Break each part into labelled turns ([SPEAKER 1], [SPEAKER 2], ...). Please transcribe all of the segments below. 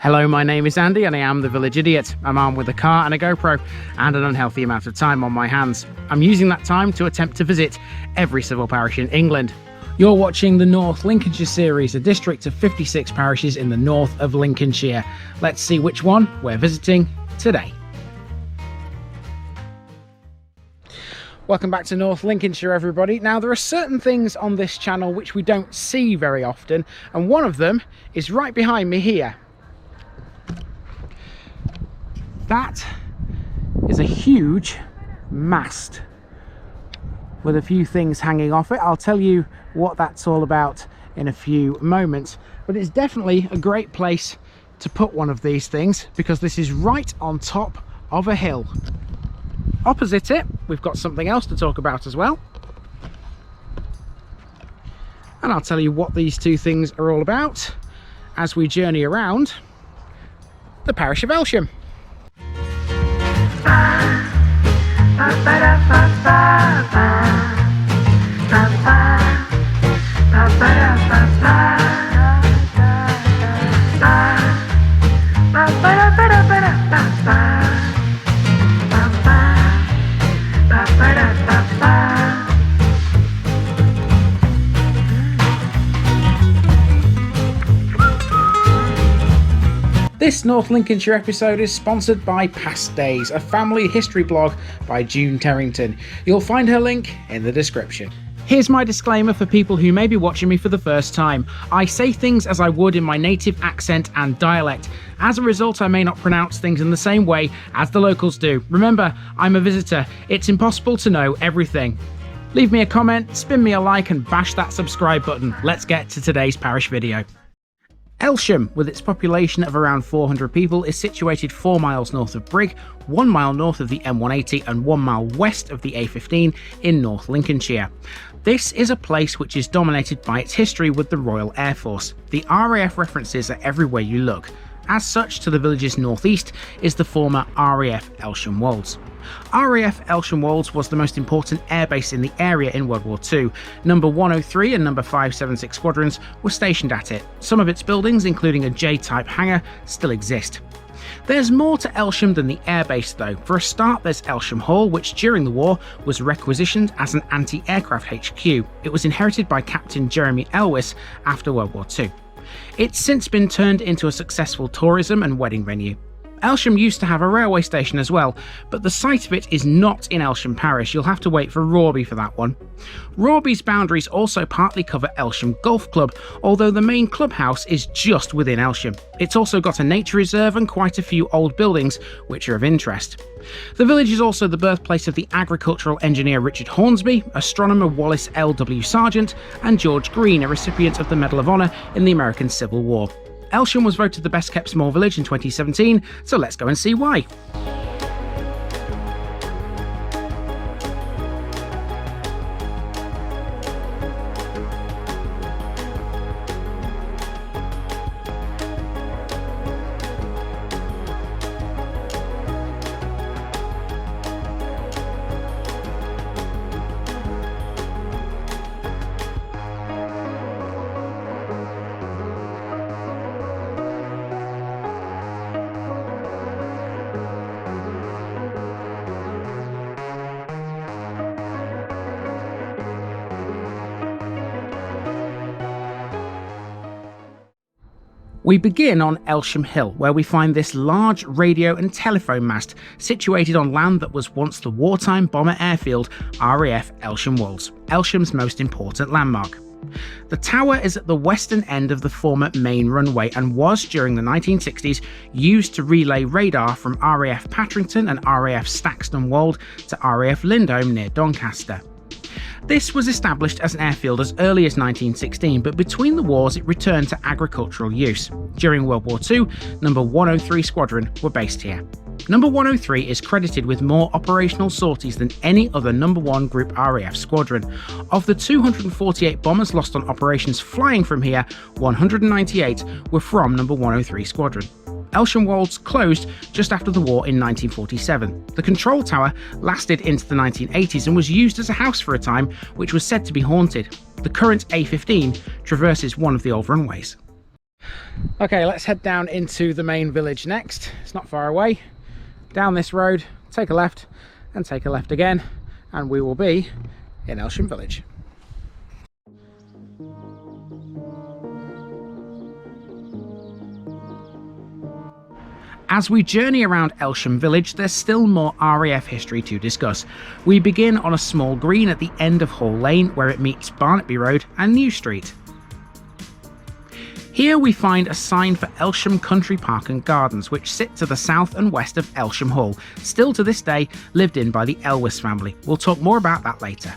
[SPEAKER 1] Hello, my name is Andy and I am the Village Idiot. I'm armed with a car and a GoPro and an unhealthy amount of time on my hands. I'm using that time to attempt to visit every civil parish in England. You're watching the North Lincolnshire series, a district of 56 parishes in the north of Lincolnshire. Let's see which one we're visiting today. Welcome back to North Lincolnshire, everybody. Now, there are certain things on this channel which we don't see very often, and one of them is right behind me here. That is a huge mast with a few things hanging off it. I'll tell you what that's all about in a few moments, but it's definitely a great place to put one of these things because this is right on top of a hill. Opposite it, we've got something else to talk about as well. And I'll tell you what these two things are all about as we journey around the parish of Elsham. This North Lincolnshire episode is sponsored by Past Days, a family history blog by June Terrington. You'll find her link in the description. Here's my disclaimer for people who may be watching me for the first time. I say things as I would in my native accent and dialect. As a result, I may not pronounce things in the same way as the locals do. Remember, I'm a visitor. It's impossible to know everything. Leave me a comment, spin me a like and bash that subscribe button. Let's get to today's parish video. Elsham, with its population of around 400 people, is situated 4 miles north of Brigg, 1 mile north of the M180 and 1 mile west of the A15 in North Lincolnshire. This is a place which is dominated by its history with the Royal Air Force. The RAF references are everywhere you look. As such, to the village's northeast is the former RAF Elsham Wolds. RAF Elsham Wolds was the most important airbase in the area in World War II. Number 103 and number 576 squadrons were stationed at it. Some of its buildings, including a J-type hangar, still exist. There's more to Elsham than the airbase though. For a start, there's Elsham Hall, which during the war was requisitioned as an anti-aircraft HQ. It was inherited by Captain Jeremy Elwes after World War II. It's since been turned into a successful tourism and wedding venue. Elsham used to have a railway station as well, but the site of it is not in Elsham Parish. You'll have to wait for Wrawby for that one. Wrawby's boundaries also partly cover Elsham Golf Club, although the main clubhouse is just within Elsham. It's also got a nature reserve and quite a few old buildings which are of interest. The village is also the birthplace of the agricultural engineer Richard Hornsby, astronomer Wallace L.W. Sargent, and George Green, a recipient of the Medal of Honor in the American Civil War. Elsham was voted the best kept small village in 2017, so let's go and see why. We begin on Elsham Hill, where we find this large radio and telephone mast situated on land that was once the wartime bomber airfield RAF Elsham Wolds, Elsham's most important landmark. The tower is at the western end of the former main runway and was, during the 1960s, used to relay radar from RAF Patrington and RAF Stakston Wold to RAF Lindholm near Doncaster. This was established as an airfield as early as 1916, but between the wars it returned to agricultural use. During World War II, number 103 Squadron were based here. Number 103 is credited with more operational sorties than any other number 1 Group RAF squadron. Of the 248 bombers lost on operations flying from here, 198 were from number 103 Squadron. Elsham Wolds closed just after the war in 1947. The control tower lasted into the 1980s and was used as a house for a time, which was said to be haunted. The current A15 traverses one of the old runways. Okay, let's head down into the main village next. It's not far away. Down this road, take a left, and take a left again, and we will be in Elsham village. As we journey around Elsham village, there's still more RAF history to discuss. We begin on a small green at the end of Hall Lane, where it meets Barnaby Road and New Street. Here we find a sign for Elsham Country Park and Gardens, which sit to the south and west of Elsham Hall, still to this day lived in by the Elwes family. We'll talk more about that later.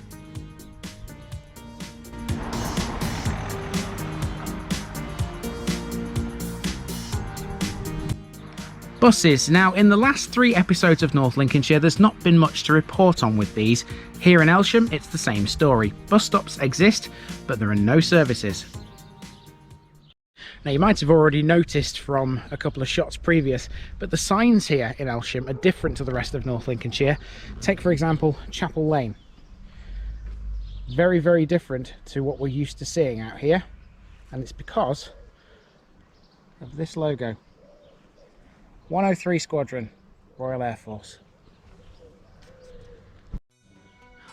[SPEAKER 1] Buses. Now, in the last 3 episodes of North Lincolnshire, there's not been much to report on with these. Here in Elsham, it's the same story. Bus stops exist, but there are no services. Now, you might have already noticed from a couple of shots previous, but the signs here in Elsham are different to the rest of North Lincolnshire. Take, for example, Chapel Lane. Very, very different to what we're used to seeing out here, and it's because of this logo. 103 Squadron, Royal Air Force.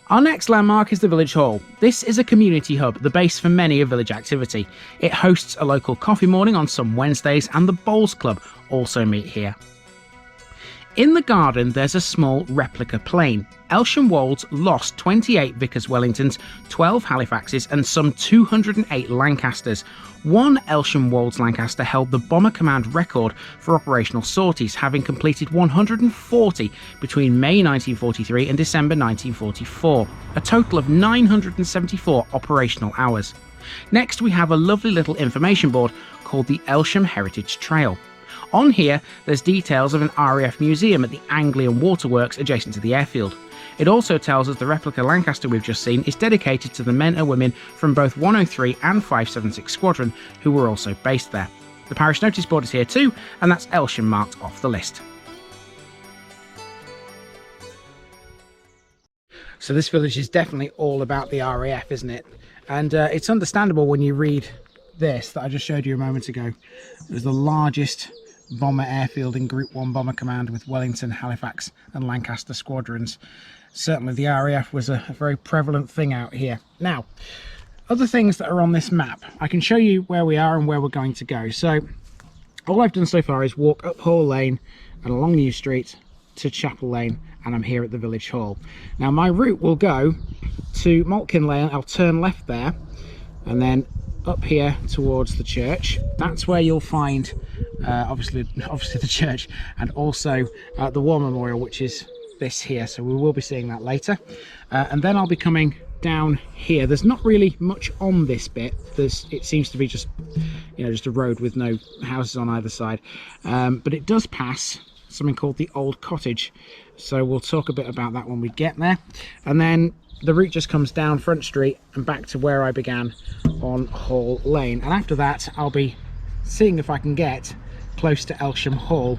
[SPEAKER 1] Our next landmark is the Village Hall. This is a community hub, the base for many a village activity. It hosts a local coffee morning on some Wednesdays, and the Bowls Club also meet here. In the garden, there's a small replica plane. Elsham Wolds lost 28 Vickers Wellingtons, 12 Halifaxes and some 208 Lancasters. One Elsham Wolds Lancaster held the Bomber Command record for operational sorties, having completed 140 between May 1943 and December 1944, a total of 974 operational hours. Next, we have a lovely little information board called the Elsham Heritage Trail. On here, there's details of an RAF museum at the Anglian Waterworks adjacent to the airfield. It also tells us the replica Lancaster we've just seen is dedicated to the men and women from both 103 and 576 Squadron who were also based there. The parish notice board is here too, and that's Elsham marked off the list. So this village is definitely all about the RAF, isn't it? And it's understandable when you read this that I just showed you a moment ago. It was the largest bomber airfield in Group 1 Bomber Command with Wellington, Halifax and Lancaster squadrons. Certainly the RAF was a very prevalent thing out here. Now, other things that are on this map, I can show you where we are and where we're going to go. So all I've done so far is walk up Hall Lane and along New Street to Chapel Lane, and I'm here at the Village Hall. Now my route will go to Malkin Lane. I'll turn left there and then up here towards the church. That's where you'll find obviously the church, and also the War Memorial, which is this here, so we will be seeing that later. And then I'll be coming down here. There's not really much on this bit. It seems to be just, you know, just a road with no houses on either side, but it does pass something called the Old Cottage, so we'll talk a bit about that when we get there. And then the route just comes down Front Street and back to where I began on Hall Lane, and after that I'll be seeing if I can get close to Elsham Hall.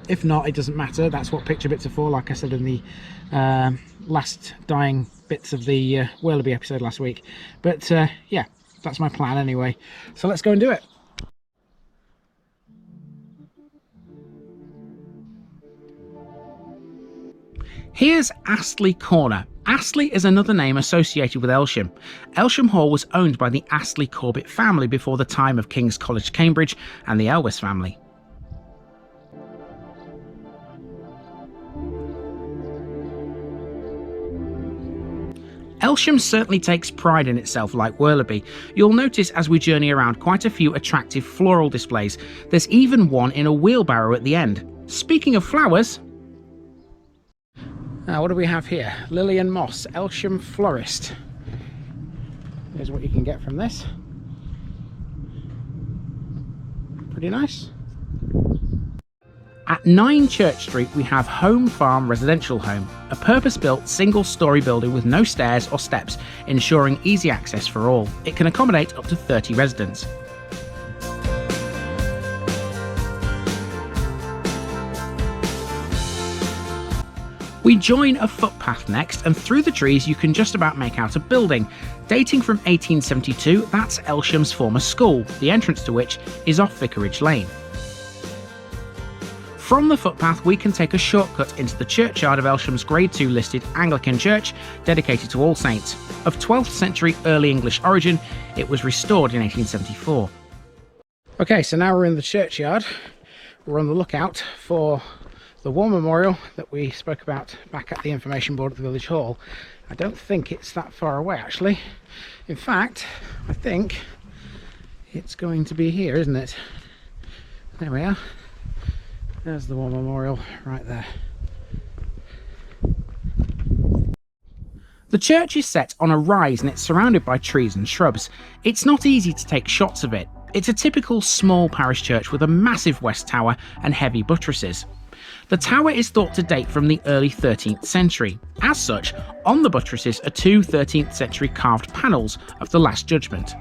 [SPEAKER 1] If not, it doesn't matter. That's what picture bits are for, like I said in the last dying bits of the Wrawby episode last week. But yeah, that's my plan anyway, so let's go and do it. Here's Astley Corner. Astley is another name associated with Elsham. Elsham Hall was owned by the Astley Corbett family before the time of King's College, Cambridge and the Elwes family. Elsham certainly takes pride in itself, like Wrawby. You'll notice as we journey around quite a few attractive floral displays. There's even one in a wheelbarrow at the end. Speaking of flowers, now, what do we have here? Lillian Moss, Elsham Florist. Here's what you can get from this. Pretty nice. At 9 Church Street we have Home Farm Residential Home, a purpose-built single-storey building with no stairs or steps, ensuring easy access for all. It can accommodate up to 30 residents. We join a footpath next, and through the trees you can just about make out a building. Dating from 1872, that's Elsham's former school, the entrance to which is off Vicarage Lane. From the footpath we can take a shortcut into the churchyard of Elsham's Grade II listed Anglican church, dedicated to All Saints. Of 12th century Early English origin, it was restored in 1874. Okay, so now we're in the churchyard. We're on the lookout for the war memorial that we spoke about back at the information board at the village hall. I don't think it's that far away actually. In fact, I think it's going to be here, isn't it? There we are. There's the war memorial right there. The church is set on a rise and it's surrounded by trees and shrubs. It's not easy to take shots of it. It's a typical small parish church with a massive west tower and heavy buttresses. The tower is thought to date from the early 13th century. As such, on the buttresses are two 13th century carved panels of the Last Judgment.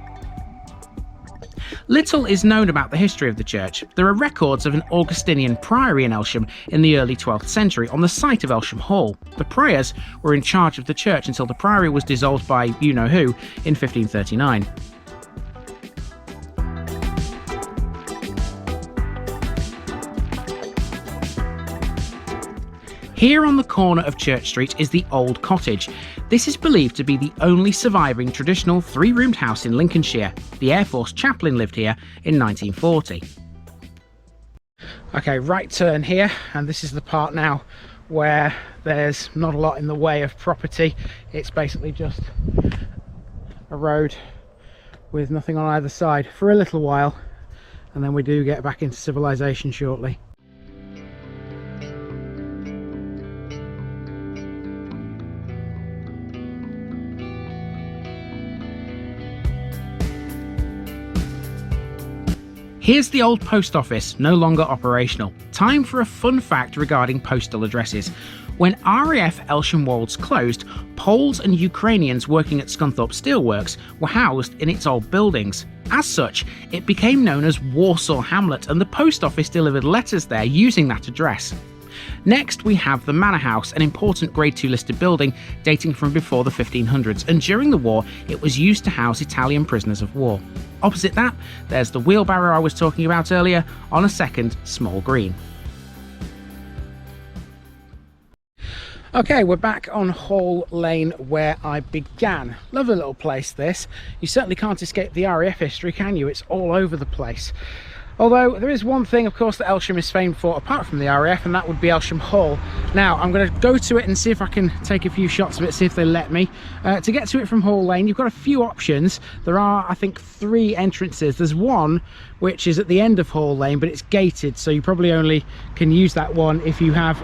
[SPEAKER 1] Little is known about the history of the church. There are records of an Augustinian priory in Elsham in the early 12th century on the site of Elsham Hall. The priors were in charge of the church until the priory was dissolved by you-know-who in 1539. Here on the corner of Church Street is the Old Cottage. This is believed to be the only surviving traditional three-roomed house in Lincolnshire. The Air Force chaplain lived here in 1940. Okay, right turn here, and this is the part now where there's not a lot in the way of property. It's basically just a road with nothing on either side for a little while, and then we do get back into civilization shortly. Here's the old post office, no longer operational. Time for a fun fact regarding postal addresses. When RAF Elsham Wolds closed, Poles and Ukrainians working at Scunthorpe Steelworks were housed in its old buildings. As such, it became known as Warsaw Hamlet, and the post office delivered letters there using that address. Next we have the Manor House, an important Grade II listed building dating from before the 1500s, and during the war it was used to house Italian prisoners of war. Opposite that, there's the wheelbarrow I was talking about earlier on a second small green. Okay, we're back on Hall Lane where I began. Lovely little place this. You certainly can't escape the RAF history, can you? It's all over the place. Although there is one thing, of course, that Elsham is famed for apart from the RAF, and that would be Elsham Hall. Now I'm going to go to it and see if I can take a few shots of it, see if they let me. To get to it from Hall Lane you've got a few options. There are, I think, 3 entrances. There's one which is at the end of Hall Lane, but it's gated, so you probably only can use that one if you have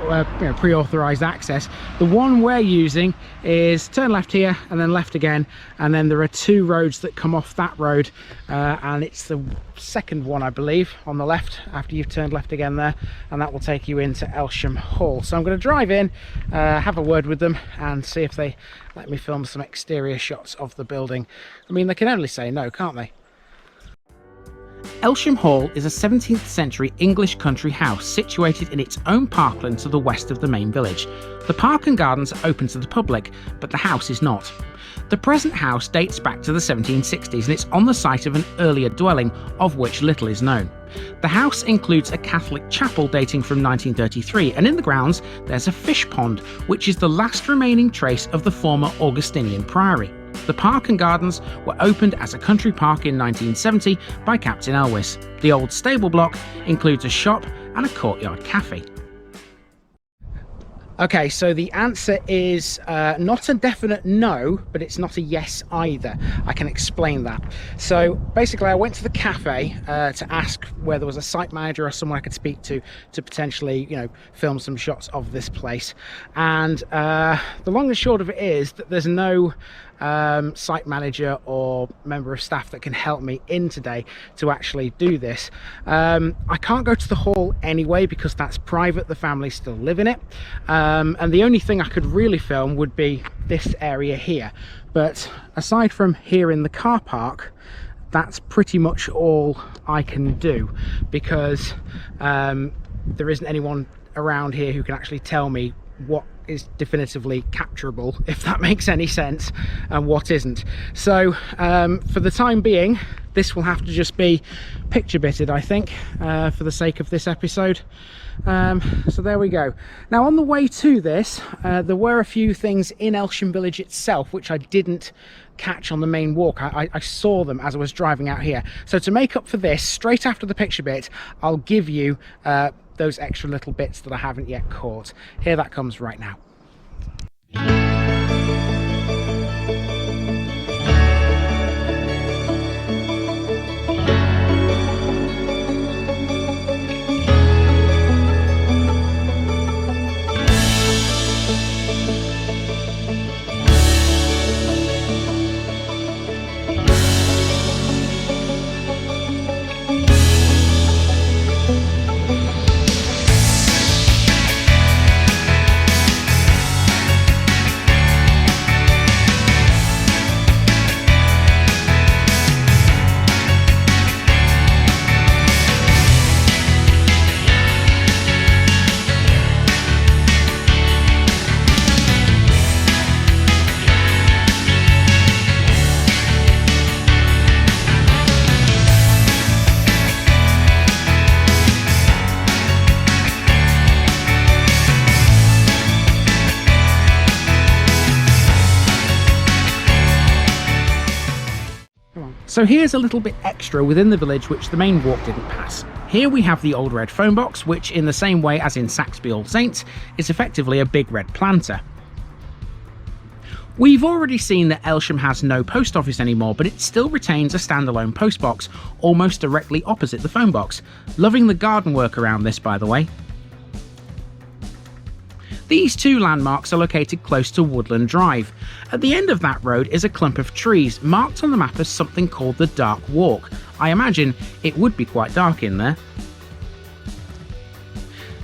[SPEAKER 1] pre-authorised access. The one we're using is turn left here and then left again, and then there are 2 roads that come off that road, and it's the second one, I believe, on the left after you've turned left again there, and that will take you into Elsham Hall. So I'm going to drive in, have a word with them and see if they let me film some exterior shots of the building. I mean, they can only say no, can't they? Elsham Hall is a 17th century English country house situated in its own parkland to the west of the main village. The park and gardens are open to the public, but the house is not. The present house dates back to the 1760s and it's on the site of an earlier dwelling, of which little is known. The house includes a Catholic chapel dating from 1933, and in the grounds there's a fish pond, which is the last remaining trace of the former Augustinian priory. The park and gardens were opened as a country park in 1970 by Captain Elwes. The old stable block includes a shop and a courtyard cafe. Okay, so the answer is not a definite no, but it's not a yes either. I can explain that. So basically I went to the cafe to ask where there was a site manager or someone I could speak to potentially, you know, film some shots of this place. And the long and short of it is that there's no site manager or member of staff that can help me in today to actually do this. I can't go to the hall anyway because that's private, the family still live in it, and the only thing I could really film would be this area here. But aside from here in the car park, that's pretty much all I can do, because there isn't anyone around here who can actually tell me what is definitively capturable, if that makes any sense, and what isn't. So for the time being, this will have to just be picture bitted, I think, for the sake of this episode. So there we go. Now, on the way to this, there were a few things in Elsham village itself which I didn't catch on the main walk. I saw them as I was driving out here. So to make up for this, straight after the picture bit, I'll give you those extra little bits that I haven't yet caught. Here that comes right now. So here's a little bit extra within the village which the main walk didn't pass. Here we have the old red phone box, which in the same way as in Saxby All Saints, is effectively a big red planter. We've already seen that Elsham has no post office anymore, but it still retains a standalone post box almost directly opposite the phone box. Loving the garden work around this, by the way. These two landmarks are located close to Woodland Drive. At the end of that road is a clump of trees, marked on the map as something called the Dark Walk. I imagine it would be quite dark in there.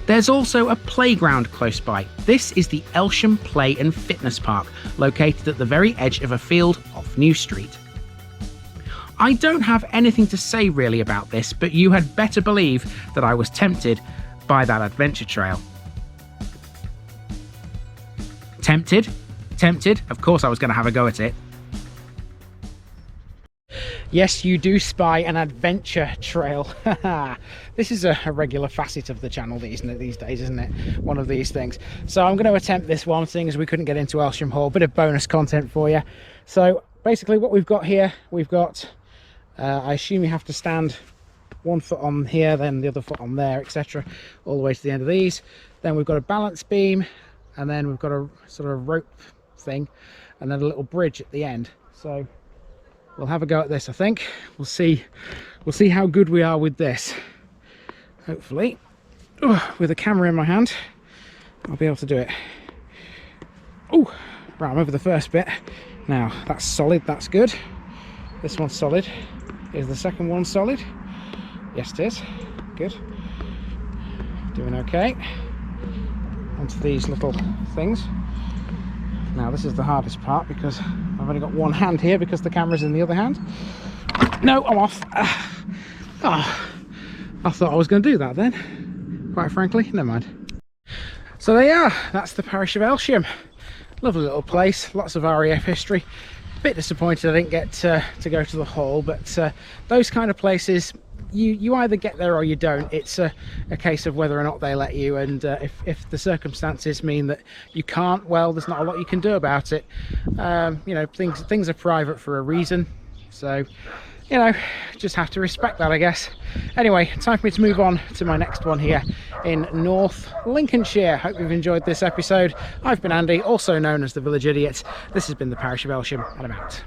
[SPEAKER 1] There's also a playground close by. This is the Elsham Play and Fitness Park, located at the very edge of a field off New Street. I don't have anything to say really about this, but you had better believe that I was tempted by that adventure trail. Tempted, of course I was going to have a go at it. Yes, you do spy an adventure trail. This is a regular facet of the channel these days, isn't it? One of these things. So I'm going to attempt this one, seeing as we couldn't get into Elsham Hall. Bit of bonus content for you. So basically what we've got here, we've got, I assume you have to stand one foot on here, then the other foot on there, etc. all the way to the end of these. Then we've got a balance beam, and then we've got a sort of rope thing, and then a little bridge at the end. So we'll have a go at this, I think. We'll see how good we are with this. Hopefully, with a camera in my hand, I'll be able to do it. Oh, right, I'm over the first bit. Now, that's solid, that's good. This one's solid. Is the second one solid? Yes, it is. Good. Doing okay. Onto these little things. Now this is the hardest part because I've only got one hand here because the camera's in the other hand. No, I'm off. I thought I was going to do that then, quite frankly. Never mind. So there you are. That's the parish of Elsham. Lovely little place, lots of RAF history. Bit disappointed I didn't get to go to the hall, but those kind of places, you either get there or you don't. It's a case of whether or not they let you, and if the circumstances mean that you can't, well, there's not a lot you can do about it. You know, things are private for a reason, so you know, just have to respect that, I guess. Anyway, time for me to move on to my next one here in North Lincolnshire. Hope you've enjoyed this episode. I've been Andy, also known as the Village Idiot. This has been the Parish of Elsham, and I'm out.